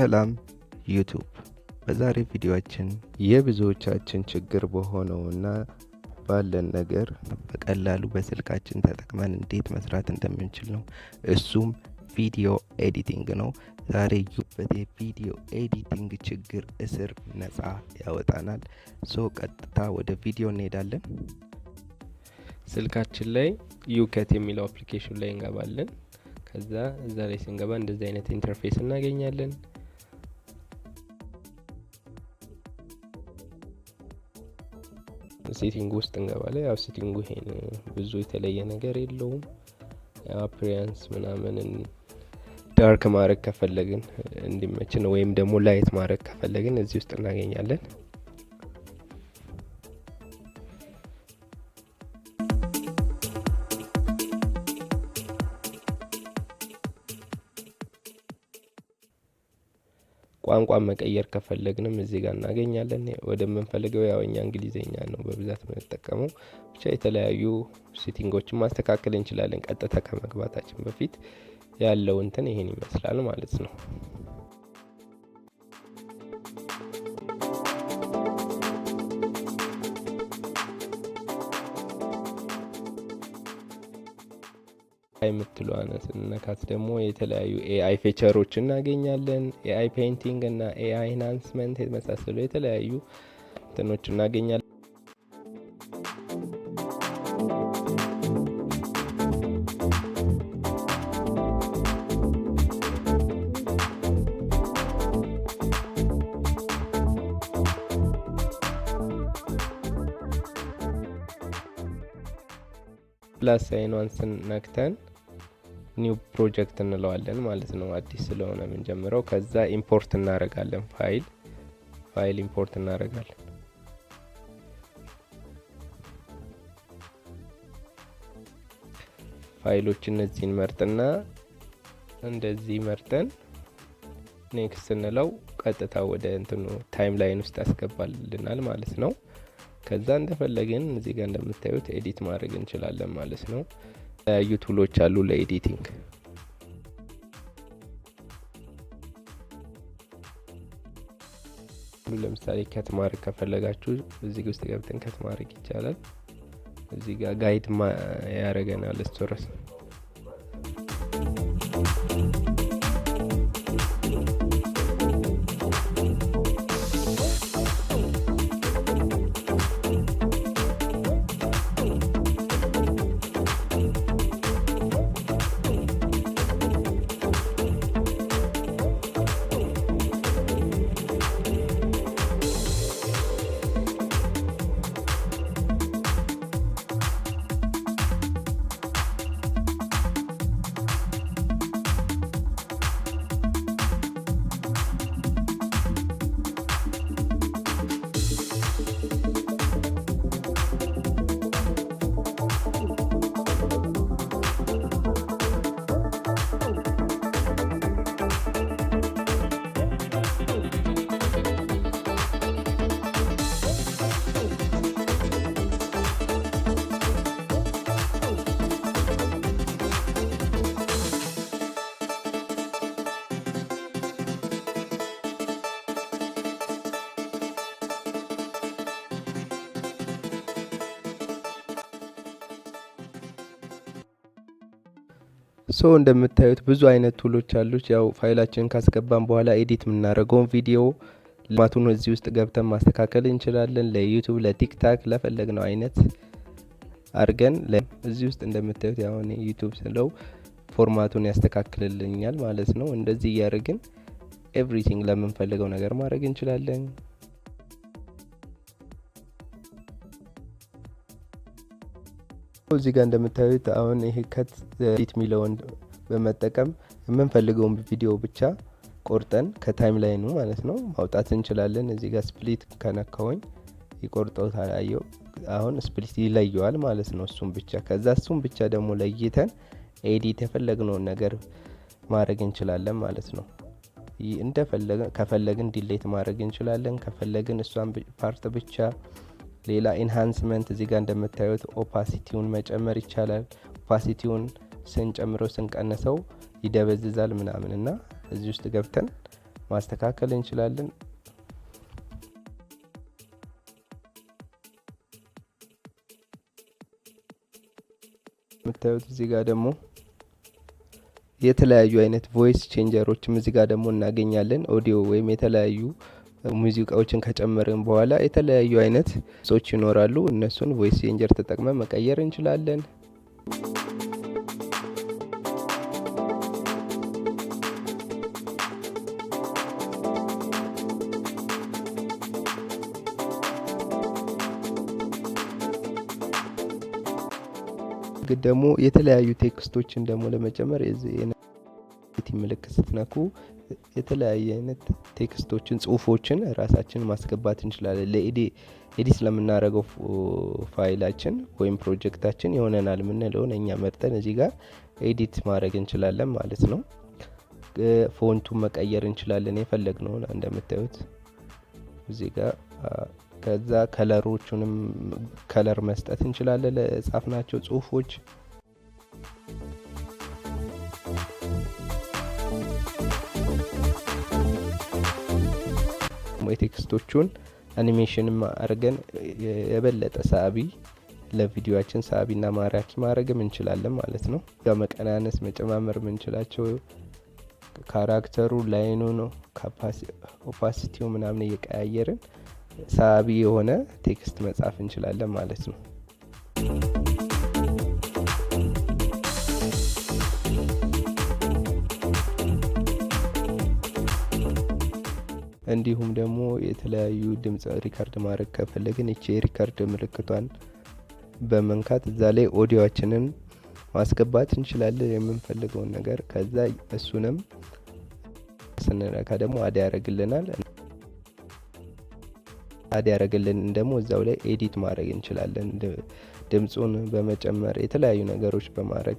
ሰላም ዩቱብ። በዛሬ ቪዲዮአችን የብዙዎቻችን ችግር በሆነውና ባለን ነገር በቀላሉ በስልካችን ተጠቅመን እንዴት መስራት እንደምንችል ነው። እሱም ቪዲዮ ኤዲቲንግ ነው። ዛሬ በቪዲዮ ኤዲቲንግ ችግር እስር ነፃ ያወጣናል። ቀጥታ ወደ ቪዲዮ እንሄዳለን። ስልካችን ላይ ዩከት የሚለው አፕሊኬሽን ላይ እንገባለን። ከዛ እዛ ላይ ስንገባ እንደዚህ አይነት ኢንተርፌስ እናገኛለን። ሴቲንግ ውስጥ እንገባለን። ያው ሴቲንጉ ይሄን ብዙ የተለየ ነገር የለውም። አፒሪያንስ ምናምንን ዳርክ ማድረግ ከፈለግን እንዲመችን ወይም ደግሞ ላይት ማድረግ ከፈለግን እዚህ ውስጥ እናገኛለን። ቋንቋ መቀየር ከፈለግንም እዚህ ጋር እናገኛለን። ወደምንፈልገው ያው እኛ እንግሊዘኛ ነው በብዛት የምንጠቀመው። ብቻ የተለያዩ ሴቲንጎችን ማስተካከል እንችላለን። ቀጥታ ከመግባታችን በፊት ያለው እንትን ይሄን ይመስላል ማለት ነው። የምትሏን ስንነካት ደግሞ የተለያዩ ኤአይ ፊቸሮች እናገኛለን። ኤአይ ፔይንቲንግ እና ኤአይ ኢንሃንስመንት የመሳሰሉ የተለያዩ እንትኖች እናገኛለን። ፕላስ ሳይኗን ስንነክተን ኒው ፕሮጀክት እንለዋለን ማለት ነው። አዲስ ስለሆነ የምንጀምረው። ከዛ ኢምፖርት እናረጋለን። ፋይል ኢምፖርት እናረጋለን። ፋይሎች እነዚህን መርጥና እንደዚህ መርጠን ኔክስት እንለው ቀጥታ ወደ እንትኑ ታይም ላይን ውስጥ ያስገባልናል ማለት ነው። ከዛ እንደፈለግን እዚህ ጋር እንደምታዩት ኤዲት ማድረግ እንችላለን ማለት ነው። የተለያዩ ቱሎች አሉ ለኤዲቲንግ። ለምሳሌ ከት ማድረግ ከፈለጋችሁ እዚህ ውስጥ ገብተን ከት ማድረግ ይቻላል። እዚህ ጋር ጋይድ ያደርገናል ስቶርስ። እንደምታዩት ብዙ አይነት ቱሎች አሉት። ያው ፋይላችንን ካስገባን በኋላ ኤዲት የምናደርገውን ቪዲዮ ልማቱን እዚህ ውስጥ ገብተን ማስተካከል እንችላለን። ለዩቲዩብ፣ ለቲክታክ ለፈለግነው አይነት አድርገን እዚህ ውስጥ እንደምታዩት ያው ዩቲዩብ ስለው ፎርማቱን ያስተካክልልኛል ማለት ነው። እንደዚህ እያደረግን ኤቭሪቲንግ ለምንፈልገው ነገር ማድረግ እንችላለን። እዚህ ጋር እንደምታዩት አሁን ይሄ ከት ኤዲት ሚለውን በመጠቀም የምንፈልገውን ቪዲዮ ብቻ ቆርጠን ከታይም ላይኑ ማለት ነው ማውጣት እንችላለን። እዚህ ጋር ስፕሊት ከነካውኝ ይቆርጠውታል። አሁን ስፕሊት ይለየዋል ማለት ነው እሱን ብቻ። ከዛ እሱን ብቻ ደግሞ ለይተን ኤዲት የፈለግነውን ነገር ማድረግ እንችላለን ማለት ነው። ከፈለግን ዲሌት ማድረግ እንችላለን። ከፈለግን እሷን ፓርት ብቻ ሌላ ኢንሃንስመንት እዚህ ጋር እንደምታዩት ኦፓሲቲውን መጨመር ይቻላል። ኦፓሲቲውን ስንጨምረው ስንቀነሰው ይደበዝዛል ምናምንና እዚህ ውስጥ ገብተን ማስተካከል እንችላለን። የምታዩት እዚህ ጋር ደግሞ የተለያዩ አይነት ቮይስ ቼንጀሮችም እዚህ ጋር ደግሞ እናገኛለን። ኦዲዮ ወይም የተለያዩ ሙዚቃዎችን ከጨመርን በኋላ የተለያዩ አይነት ሶች ይኖራሉ። እነሱን ቮይስ ቼንጀር ተጠቅመን መቀየር እንችላለን። ደግሞ የተለያዩ ቴክስቶችን ደግሞ ለመጨመር እዚህ ምልክት ስትነኩ የተለያየ አይነት ቴክስቶችን ጽሁፎችን ራሳችን ማስገባት እንችላለን። ለኤዲት ለምናደርገው ፋይላችን ወይም ፕሮጀክታችን ይሆነናል የምንለውን እኛ መርጠን እዚህ ጋር ኤዲት ማድረግ እንችላለን ማለት ነው። ፎንቱን መቀየር እንችላለን የፈለግነውን እንደምታዩት እዚህ ጋር። ከዛ ከለሮቹንም ከለር መስጠት እንችላለን ለጻፍናቸው ጽሁፎች። የቴክስቶቹን አኒሜሽንም አድርገን የበለጠ ሳቢ ለቪዲዮአችን ሳቢና ማራኪ ማድረግም እንችላለን ማለት ነው። ጋር መቀናነስ መጨማመር የምንችላቸው ካራክተሩ ላይኑ ነው ኦፓሲቲው ምናምን እየቀያየርን ሳቢ የሆነ ቴክስት መጻፍ እንችላለን ማለት ነው። እንዲሁም ደግሞ የተለያዩ ድምጽ ሪከርድ ማድረግ ከፈለግን እቺ የሪከርድ ምልክቷን በመንካት እዛ ላይ ኦዲዮአችንን ማስገባት እንችላለን የምንፈልገውን ነገር። ከዛ እሱንም ስንነካ ደግሞ አድ ያደርግልናል። አድ ያደርግልን ደግሞ እዛው ላይ ኤዲት ማድረግ እንችላለን። ድምጹን በመጨመር የተለያዩ ነገሮች በማድረግ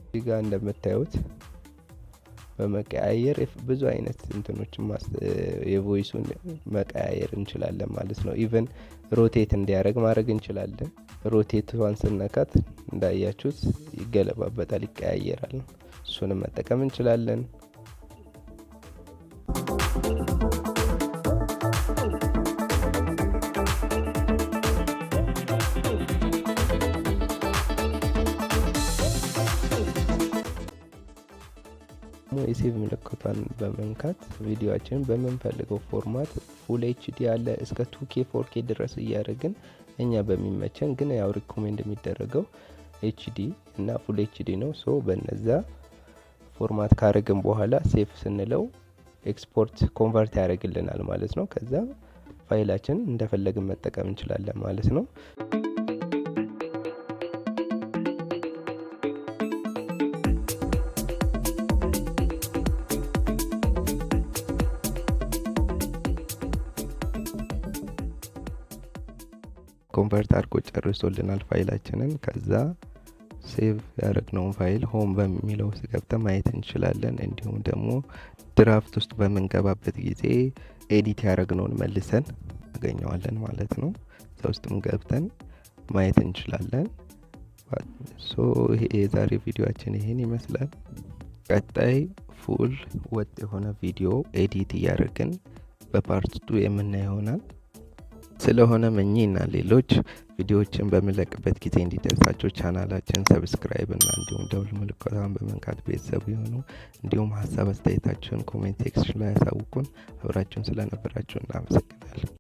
እዚህ ጋር እንደምታዩት በመቀያየር ብዙ አይነት እንትኖችን የቮይሱን መቀያየር እንችላለን ማለት ነው። ኢቭን ሮቴት እንዲያደርግ ማድረግ እንችላለን። ሮቴት ዋን ስነካት እንዳያችሁት ይገለባበጣል፣ ይቀያየራል። እሱንም መጠቀም እንችላለን። የሴቭ ምልክቷን በመንካት ቪዲዮአችንን በምንፈልገው ፎርማት ፉል ኤችዲ አለ እስከ 2K 4K ድረስ እያደረግን እኛ በሚመቸን፣ ግን ያው ሪኮሜንድ የሚደረገው ኤችዲ እና ፉል ኤችዲ ነው። ሶ በነዛ ፎርማት ካረግን በኋላ ሴቭ ስንለው ኤክስፖርት ኮንቨርት ያደርግልናል ማለት ነው። ከዛ ፋይላችን እንደፈለግን መጠቀም እንችላለን ማለት ነው። ኮንቨርት አድርጎ ጨርሶልናል ፋይላችንን። ከዛ ሴቭ ያደረግነውን ፋይል ሆም በሚለው ውስጥ ገብተን ማየት እንችላለን። እንዲሁም ደግሞ ድራፍት ውስጥ በምንገባበት ጊዜ ኤዲት ያደረግነውን መልሰን እናገኘዋለን ማለት ነው። እዛ ውስጥም ገብተን ማየት እንችላለን። ሶ የዛሬ ቪዲዮአችን ይሄን ይመስላል። ቀጣይ ፉል ወጥ የሆነ ቪዲዮ ኤዲት እያደረግን በፓርት 2 የምናየው ይሆናል። ስለሆነም እኚህና ሌሎች ቪዲዮዎችን በምለቅበት ጊዜ እንዲደርሳችሁ ቻናላችን ሰብስክራይብ እና እንዲሁም ደውል ምልክቷን በመንካት ቤተሰብ ይሁኑ። እንዲሁም ሀሳብ አስተያየታችሁን ኮሜንት ሴክሽን ላይ ያሳውቁን። አብራችሁን ስለነበራችሁ እናመሰግናለን።